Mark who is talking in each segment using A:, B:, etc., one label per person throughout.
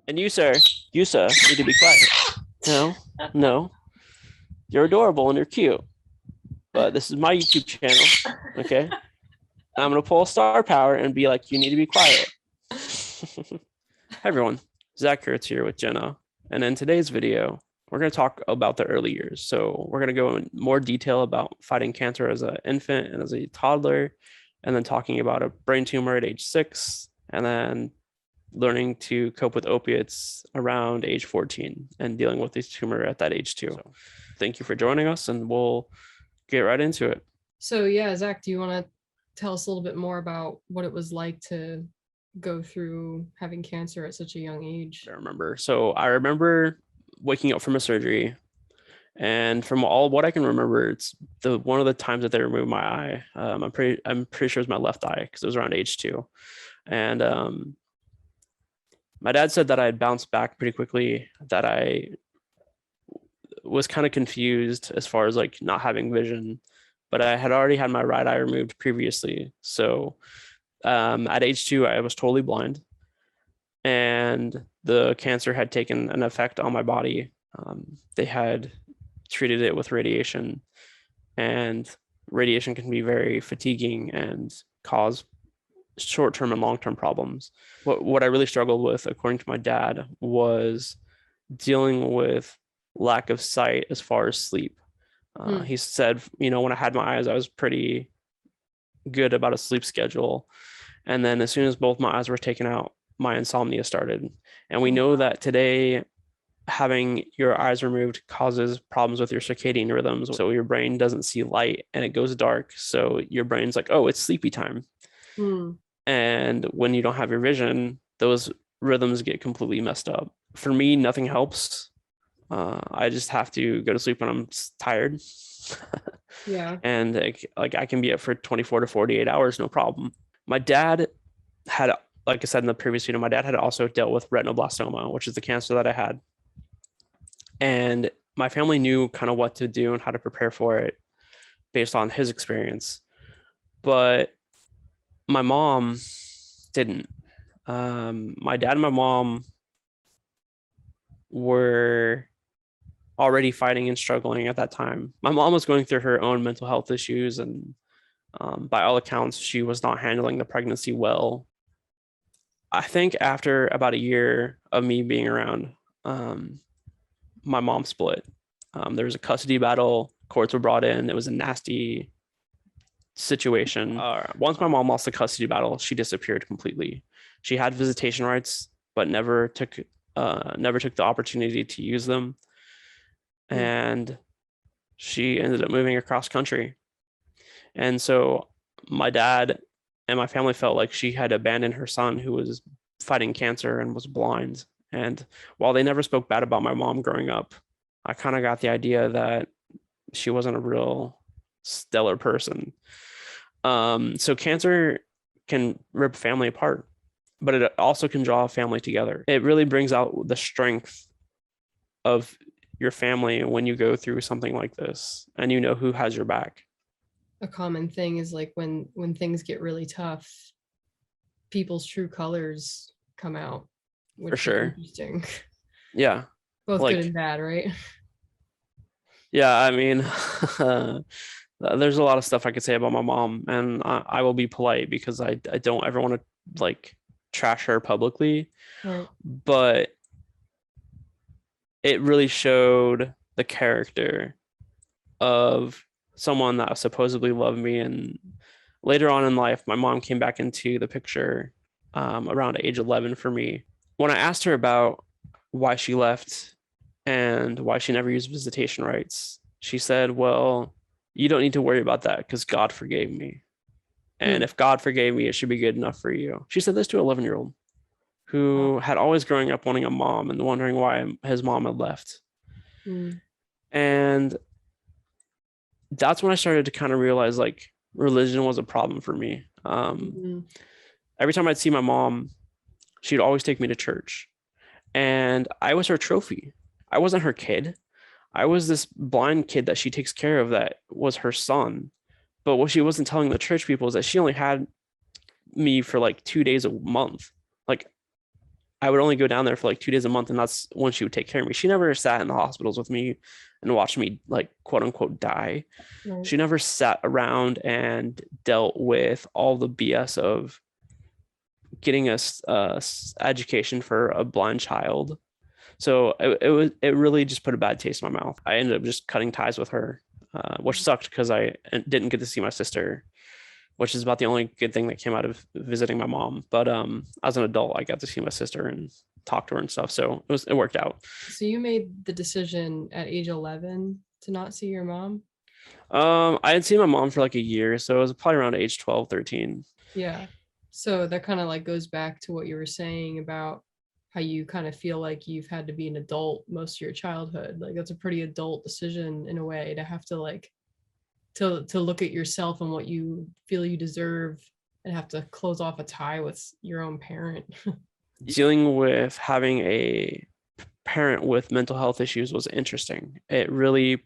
A: And you, sir, need to be quiet. No, no, you're adorable and you're cute, but this is my YouTube channel, okay? I'm gonna pull star power and be like, you need to be quiet. Hi everyone, Zach Kurtz here with Jenna, and in today's video, we're gonna talk about the early years. So we're gonna go in more detail about fighting cancer as an infant and as a toddler, and then talking about a brain tumor at age 6, and then learning to cope with opiates around age 14 and dealing with this tumor at that age too. So thank you for joining us, and we'll get right into it.
B: So yeah, Zach, do you want to tell us a little bit more about what it was like to go through having cancer at such a young age?
A: I remember waking up from a surgery, and from all what I can remember, it's the one of the times that they removed my eye. I'm pretty sure it was my left eye because it was around age 2, and my dad said that I had bounced back pretty quickly, that I was kind of confused as far as like not having vision, but I had already had my right eye removed previously. So at age 2, I was totally blind, and the cancer had taken an effect on my body. They had treated it with radiation, and radiation can be very fatiguing and cause short-term and long-term problems. What I really struggled with, according to my dad, was dealing with lack of sight as far as sleep. He said, when I had my eyes, I was pretty good about a sleep schedule. And then as soon as both my eyes were taken out, my insomnia started. And we know that today, having your eyes removed causes problems with your circadian rhythms. So your brain doesn't see light and it goes dark. So your brain's like, oh, it's sleepy time. And when you don't have your vision, those rhythms get completely messed up. For me, nothing helps. I just have to go to sleep when I'm tired.
B: Yeah.
A: And like I can be up for 24 to 48 hours, no problem. My dad had, like I said in the previous video, my dad had also dealt with retinoblastoma, which is the cancer that I had. And my family knew kind of what to do and how to prepare for it based on his experience. But my mom didn't. My dad and my mom were already fighting and struggling at that time. My mom was going through her own mental health issues, and by all accounts, she was not handling the pregnancy well. I think after about a year of me being around, my mom split. There was a custody battle. Courts were brought in. It was a nasty situation. Once my mom lost the custody battle, she disappeared completely. She had visitation rights, but never took the opportunity to use them. And she ended up moving across country. And so my dad and my family felt like she had abandoned her son, who was fighting cancer and was blind. And while they never spoke bad about my mom growing up, I kind of got the idea that she wasn't a real stellar person. So cancer can rip family apart, but it also can draw a family together. It really brings out the strength of your family when you go through something like this, and you know who has your back.
B: A common thing is like when things get really tough, people's true colors come out, which
A: For sure.
B: is interesting.
A: Yeah.
B: Both good and bad, right?
A: Yeah, I mean, there's a lot of stuff I could say about my mom, and I will be polite because I don't ever want to like trash her publicly.
B: Right.
A: But it really showed the character of someone that supposedly loved me. And later on in life, my mom came back into the picture around age 11 for me. When I asked her about why she left and why she never used visitation rights, she said, well, you don't need to worry about that because God forgave me. And if God forgave me, it should be good enough for you. She said this to an 11-year-old who had always growing up wanting a mom and wondering why his mom had left. And that's when I started to kind of realize like religion was a problem for me. Every time I'd see my mom, she'd always take me to church, and I was her trophy. I wasn't her kid. I was this blind kid that she takes care of that was her son. But what she wasn't telling the church people is that she only had me for like 2 days a month. Like I would only go down there for like 2 days a month, and that's when she would take care of me. She never sat in the hospitals with me and watched me like quote unquote die.
B: Right.
A: She never sat around and dealt with all the BS of getting us education for a blind child. So it really just put a bad taste in my mouth. I ended up just cutting ties with her, which sucked because I didn't get to see my sister, which is about the only good thing that came out of visiting my mom. But as an adult, I got to see my sister and talk to her and stuff. So it worked out.
B: So you made the decision at age 11 to not see your mom?
A: I had seen my mom for like a year, so it was probably around age 12, 13.
B: Yeah. So that kind of like goes back to what you were saying about how you kind of feel like you've had to be an adult most of your childhood. Like that's a pretty adult decision in a way to have to like to look at yourself and what you feel you deserve and have to close off a tie with your own parent.
A: Dealing with having a parent with mental health issues was interesting. It really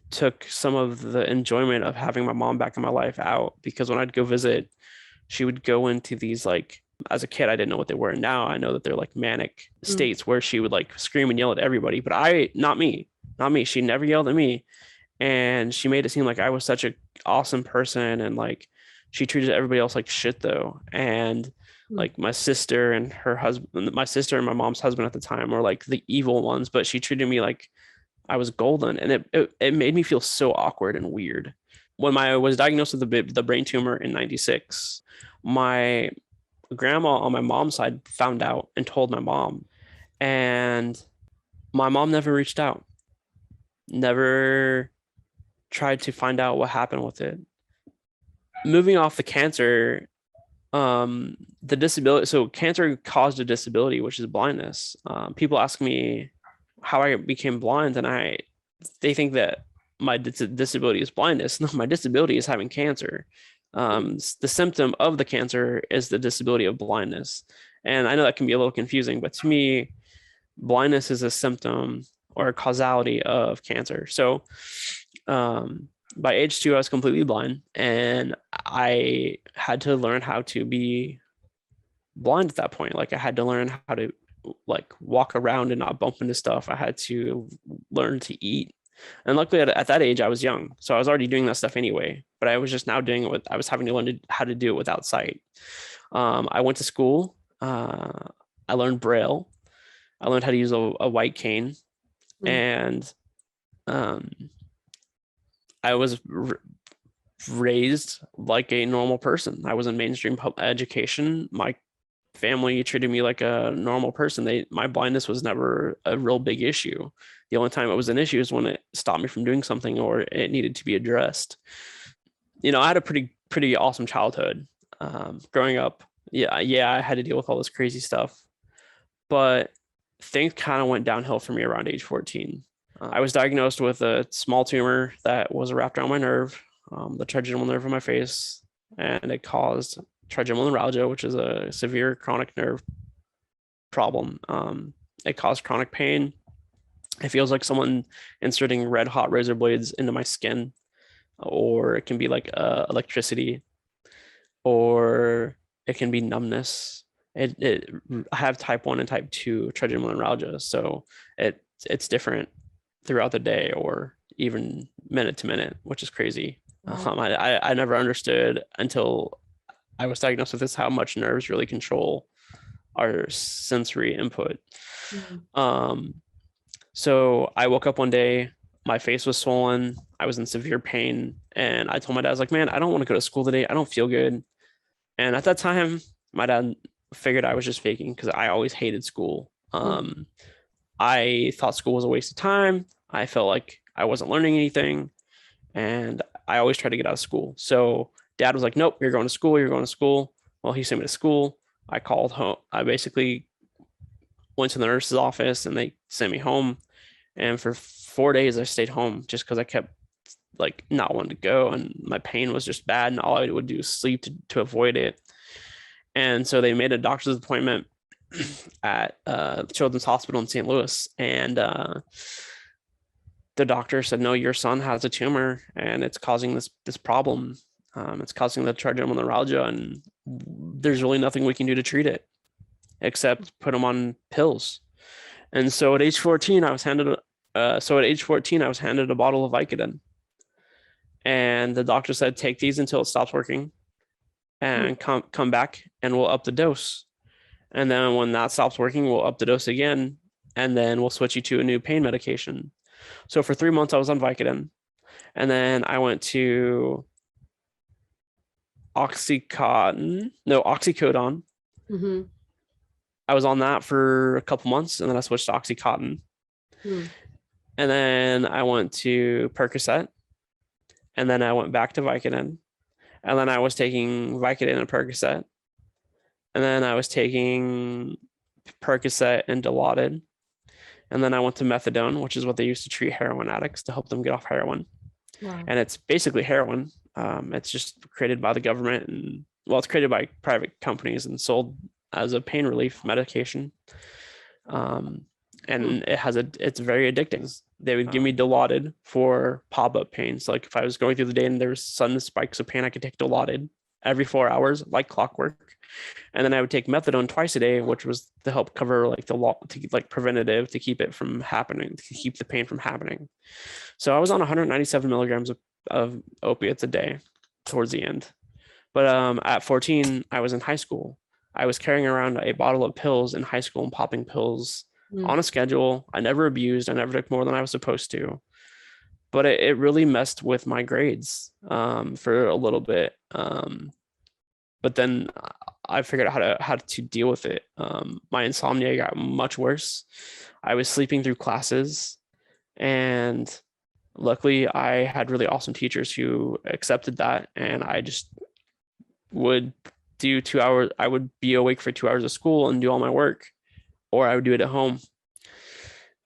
A: took some of the enjoyment of having my mom back in my life out, because when I'd go visit, she would go into these like, as a kid, I didn't know what they were. Now I know that they're like manic states where she would like scream and yell at everybody, but not me, not me. She never yelled at me. And she made it seem like I was such an awesome person, and like she treated everybody else like shit though. And like my sister and her husband, my sister and my mom's husband at the time were like the evil ones, but she treated me like I was golden, and it made me feel so awkward and weird. When I was diagnosed with the brain tumor in '96, my grandma on my mom's side found out and told my mom, and my mom never reached out, never tried to find out what happened with it. Moving off the cancer, the disability. So cancer caused a disability, which is blindness. People ask me how I became blind, and they think that my disability is blindness. No, my disability is having cancer. The symptom of the cancer is the disability of blindness. And I know that can be a little confusing, but to me, blindness is a symptom or a causality of cancer. So by age 2, I was completely blind, and I had to learn how to be blind at that point. Like I had to learn how to like walk around and not bump into stuff. I had to learn to eat. And luckily at that age, I was young. So I was already doing that stuff anyway, but I was just now doing it with, I was having to learn how to do it without sight. I went to school. I learned Braille. I learned how to use a white cane. And I was raised like a normal person. I was in mainstream education. My family treated me like a normal person. My blindness was never a real big issue. The only time it was an issue is when it stopped me from doing something or it needed to be addressed. I had a pretty awesome childhood. Growing up, yeah, I had to deal with all this crazy stuff, but things kind of went downhill for me around age 14. I was diagnosed with a small tumor that was wrapped around my nerve, the trigeminal nerve of my face, and it caused trigeminal neuralgia, which is a severe chronic nerve problem. It caused chronic pain. It feels like someone inserting red hot razor blades into my skin, or it can be like electricity, or it can be numbness. I have type 1 and type 2 trigeminal neuralgia, so it's different throughout the day or even minute to minute, which is crazy. I never understood until I was diagnosed with this how much nerves really control our sensory input. So I woke up one day, my face was swollen, I was in severe pain, and I told my dad, I was like, man, I don't want to go to school today, I don't feel good. And at that time, my dad figured I was just faking because I always hated school. I thought school was a waste of time. I felt like I wasn't learning anything, and I always tried to get out of school. So dad was like, nope, you're going to school. You're going to school. Well, he sent me to school. I called home. I basically went to the nurse's office and they sent me home. And for 4 days, I stayed home just because I kept like not wanting to go. And my pain was just bad. And all I would do is sleep to avoid it. And so they made a doctor's appointment at Children's Hospital in St. Louis. And the doctor said, no, your son has a tumor and it's causing this problem. It's causing the trigeminal neuralgia, and there's really nothing we can do to treat it. except put them on pills. And so at age 14, I was handed a bottle of Vicodin, and the doctor said, take these until it stops working, and come back, and we'll up the dose. And then when that stops working, we'll up the dose again, and then we'll switch you to a new pain medication. So for 3 months, I was on Vicodin, and then I went to oxycodone.
B: Mm-hmm.
A: I was on that for a couple months, and then I switched to Oxycontin. And then I went to Percocet, and then I went back to Vicodin, and then I was taking Vicodin and Percocet, and then I was taking Percocet and Dilaudid, and then I went to methadone, which is what they use to treat heroin addicts to help them get off heroin.
B: Wow.
A: And it's basically heroin. It's just created by the government, and it's created by private companies and sold as a pain relief medication. And it's very addicting. They would give me Dilaudid for pop-up pain. So like if I was going through the day and there was sudden spikes of pain, I could take Dilaudid every 4 hours, like clockwork. And then I would take methadone twice a day, which was to help cover preventative, to keep it from happening, to keep the pain from happening. So I was on 197 milligrams of opiates a day towards the end. But at 14, I was in high school. I was carrying around a bottle of pills in high school and popping pills on a schedule. I never abused. I never took more than I was supposed to. But it really messed with my grades for a little bit. But then I figured out how to deal with it. My insomnia got much worse. I was sleeping through classes, and luckily I had really awesome teachers who accepted that, and I just would do 2 hours. I would be awake for 2 hours of school and do all my work, or I would do it at home.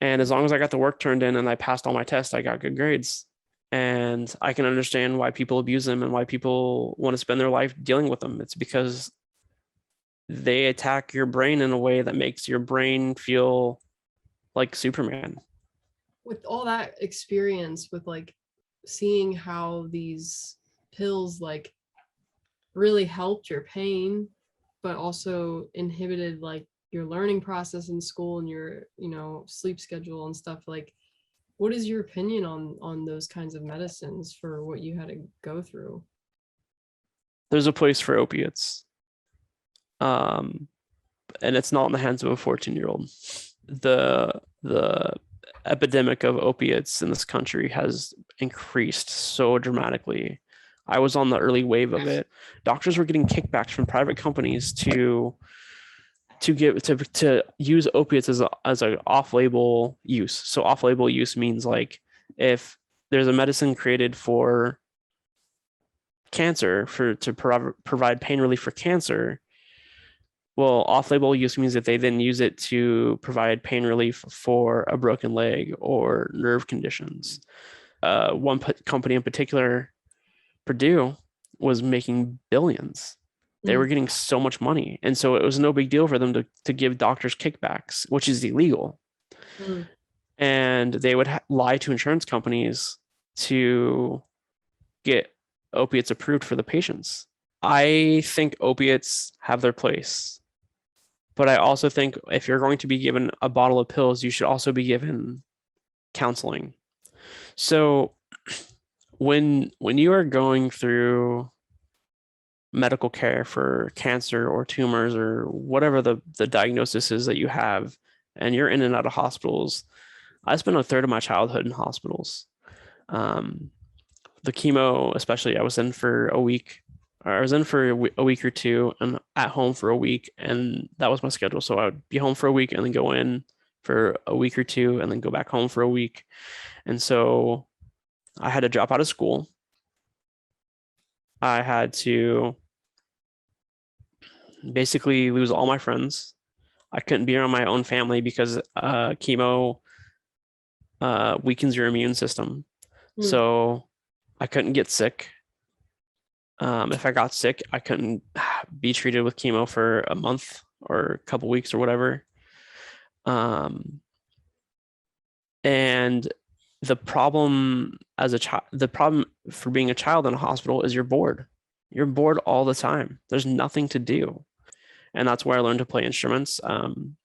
A: And as long as I got the work turned in and I passed all my tests, I got good grades. And I can understand why people abuse them and why people want to spend their life dealing with them. It's because they attack your brain in a way that makes your brain feel like Superman.
B: With all that experience, with like seeing how these pills like really helped your pain, but also inhibited like your learning process in school and your, sleep schedule and stuff, like, what is your opinion on those kinds of medicines for what you had to go through?
A: There's a place for opiates. And it's not in the hands of a 14-year-old. The epidemic of opiates in this country has increased so dramatically. I was on the early wave of it. Doctors were getting kickbacks from private companies to use opiates as an off-label use. So off-label use means like if there's a medicine created for cancer to provide pain relief for cancer, well, off-label use means that they then use it to provide pain relief for a broken leg or nerve conditions. One company in particular, Purdue, was making billions. They were getting so much money. And so it was no big deal for them to give doctors kickbacks, which is illegal. And they would lie to insurance companies to get opiates approved for the patients. I think opiates have their place. But I also think if you're going to be given a bottle of pills, you should also be given counseling. So when you are going through medical care for cancer or tumors or whatever the diagnosis is that you have, and you're in and out of hospitals, I spent a third of my childhood in hospitals. The chemo, especially, I was in for a week. I was in for a week or two and at home for a week, and that was my schedule. So I would be home for a week and then go in for a week or two and then go back home for a week. And so I had to drop out of school. I had to basically lose all my friends. I couldn't be around my own family because chemo weakens your immune system. So I couldn't get sick. If I got sick, I couldn't be treated with chemo for a month or a couple weeks or whatever. And the problem for being a child in a hospital is you're bored. You're bored all the time. There's nothing to do. and that's where I learned to play instruments.
B: Mm.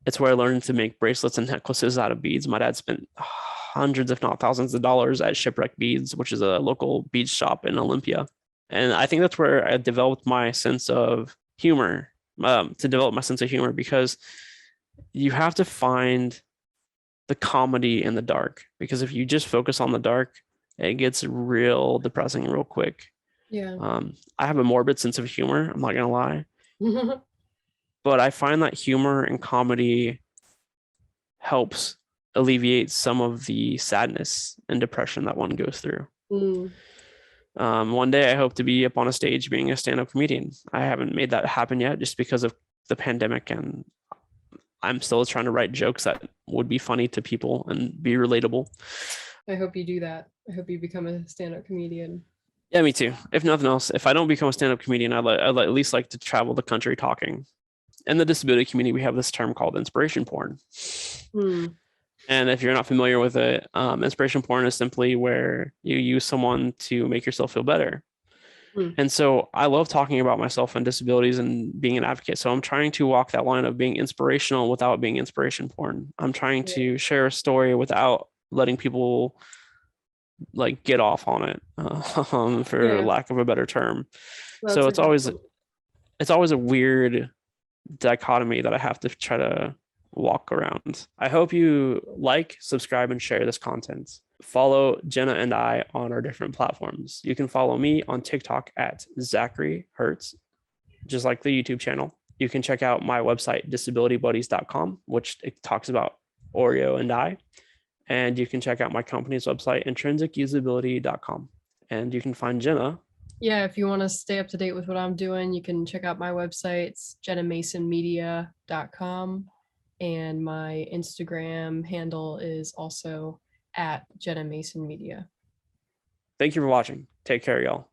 A: It's where I learned to make bracelets and necklaces out of beads. My dad spent hundreds, if not thousands of dollars at Shipwreck Beads, which is a local bead shop in Olympia. And I think that's where I developed my sense of humor, because you have to find the comedy in the dark. Because if you just focus on the dark, it gets real depressing real quick.
B: Yeah.
A: I have a morbid sense of humor. I'm not gonna lie, but I find that humor and comedy helps alleviate some of the sadness and depression that one goes through.
B: Mm.
A: One day I hope to be up on a stage being a stand-up comedian. I haven't made that happen yet just because of the pandemic, and I'm still trying to write jokes that would be funny to people and be relatable.
B: I hope you do that. I hope you become a stand-up comedian.
A: Yeah, me too. If nothing else, if I don't become a stand-up comedian, I'd at least like to travel the country talking. In the disability community, we have this term called inspiration porn.
B: Hmm.
A: And if you're not familiar with it, inspiration porn is simply where you use someone to make yourself feel better.
B: Hmm.
A: And so I love talking about myself and disabilities and being an advocate. So I'm trying to walk that line of being inspirational without being inspiration porn. I'm trying to share a story without letting people like get off on it, for
B: Yeah.
A: lack of a better term.
B: Well,
A: So
B: that's a good point.
A: it's always a weird dichotomy that I have to try to walk around. I hope you like, subscribe, and share this content. Follow Jenna and I on our different platforms. You can follow me on TikTok at Zachary Hertz, just like the YouTube channel. You can check out my website, disabilitybuddies.com, which it talks about Oreo and I. And you can check out my company's website, intrinsicusability.com. And you can find Jenna.
B: Yeah, if you want to stay up to date with what I'm doing, you can check out my website. It's jennamasonmedia.com. And my Instagram handle is also at Jenna Mason Media.
A: Thank you for watching. Take care, y'all.